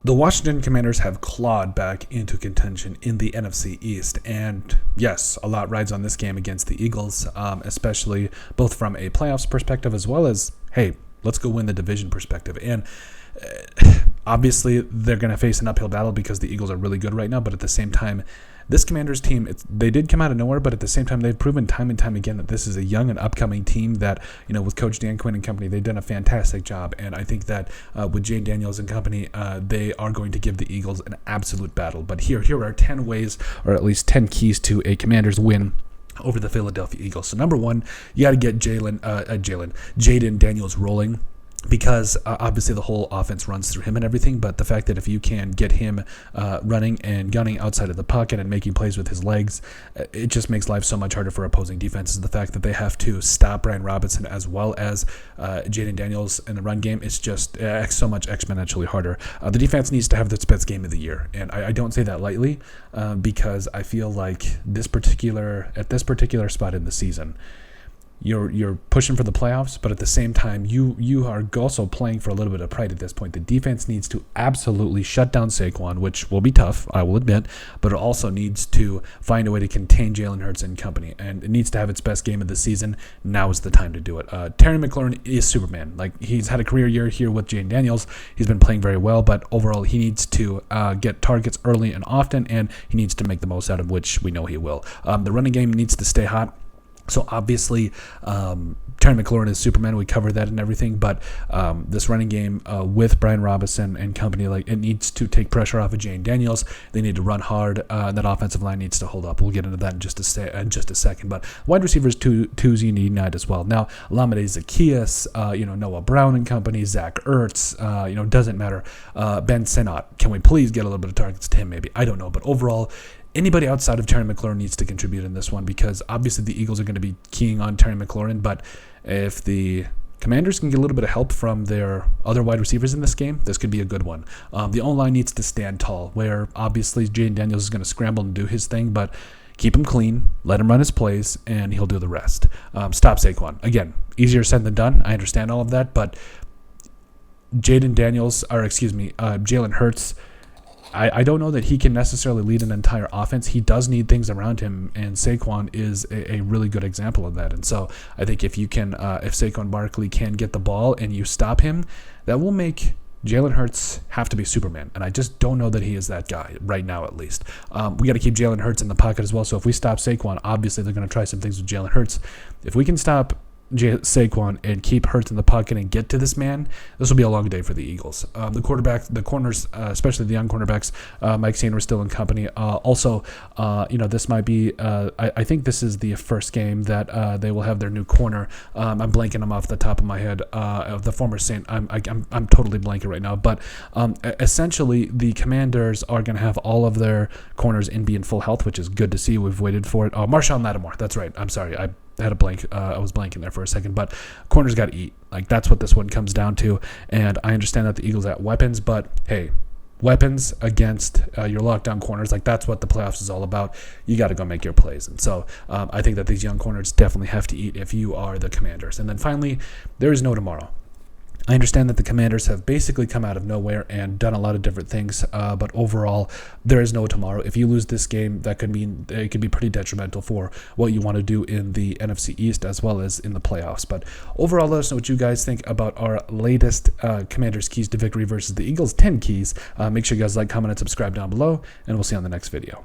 The Washington Commanders have clawed back into contention in the NFC East, and yes, a lot rides on this game against the Eagles, especially both from a playoffs perspective as well as, hey, let's go win the division perspective. And obviously, they're going to face an uphill battle because the Eagles are really good right now, but at the same time, this Commanders team, they did come out of nowhere, but at the same time, they've proven time and time again that this is a young and upcoming team that, with Coach Dan Quinn and company, they've done a fantastic job. And I think that with Jane Daniels and company, they are going to give the Eagles an absolute battle. But here are 10 ways, or at least 10 keys to a Commanders win over the Philadelphia Eagles. So number one, you got to get Jaden Daniels rolling, because obviously the whole offense runs through him and everything, but the fact that if you can get him running and gunning outside of the pocket and making plays with his legs, it just makes life so much harder for opposing defenses. The fact that they have to stop Brian Robinson as well as Jaden Daniels in the run game is just so much exponentially harder. The defense needs to have its best game of the year, and I don't say that lightly because I feel like at this particular spot in the season, you're pushing for the playoffs, but at the same time, you are also playing for a little bit of pride at this point. The defense needs to absolutely shut down Saquon, which will be tough, I will admit, but it also needs to find a way to contain Jalen Hurts and company, and it needs to have its best game of the season. Now is the time to do it. Terry McLaurin is Superman. Like, he's had a career year here with Jane Daniels. He's been playing very well, but overall, he needs to get targets early and often, and he needs to make the most out of which we know he will. The running game needs to stay hot. So obviously, Terry McLaurin is Superman. We covered that and everything. But this running game with Brian Robinson and company, it needs to take pressure off of Jane Daniels. They need to run hard. That offensive line needs to hold up. We'll get into that in just a second. But wide receivers Tuesday need as well. Now, Olamide Zaccheaus, Noah Brown and company, Zach Ertz, doesn't matter. Ben Sinnott, can we please get a little bit of targets to him? Maybe, I don't know. But overall, anybody outside of Terry McLaurin needs to contribute in this one, because obviously the Eagles are going to be keying on Terry McLaurin, but if the Commanders can get a little bit of help from their other wide receivers in this game, this could be a good one. The O-line needs to stand tall, where obviously Jaden Daniels is going to scramble and do his thing, but keep him clean, let him run his plays, and he'll do the rest. Stop Saquon. Again, easier said than done. I understand all of that, but Jalen Hurts, I don't know that he can necessarily lead an entire offense. He does need things around him, and Saquon is a really good example of that. And so I think if Saquon Barkley can get the ball and you stop him, that will make Jalen Hurts have to be Superman. And I just don't know that he is that guy right now, at least. We got to keep Jalen Hurts in the pocket as well. So if we stop Saquon, obviously they're going to try some things with Jalen Hurts. If we can stop Saquon and keep Hurts in the pocket and get to this man, this will be a long day for the Eagles. The corners, especially the young cornerbacks, Mike Sainer still in company. This might be, I think this is the first game that they will have their new corner. I'm blanking them off the top of my head, of the former Saint. I'm totally blanking right now, but essentially the Commanders are going to have all of their corners in full health, which is good to see. We've waited for it. Marshawn Lattimore, that's right. I'm sorry, I had a blank. I was blanking there for a second, but corners got to eat. That's what this one comes down to. And I understand that the Eagles have weapons, but hey, weapons against your lockdown corners, that's what the playoffs is all about. You got to go make your plays. And so I think that these young corners definitely have to eat if you are the Commanders. And then finally, there is no tomorrow. I understand that the Commanders have basically come out of nowhere and done a lot of different things, but overall, there is no tomorrow. If you lose this game, that could mean it could be pretty detrimental for what you want to do in the NFC East as well as in the playoffs. But overall, let us know what you guys think about our latest Commanders keys to victory versus the Eagles 10 keys. Make sure you guys like, comment, and subscribe down below, and we'll see you on the next video.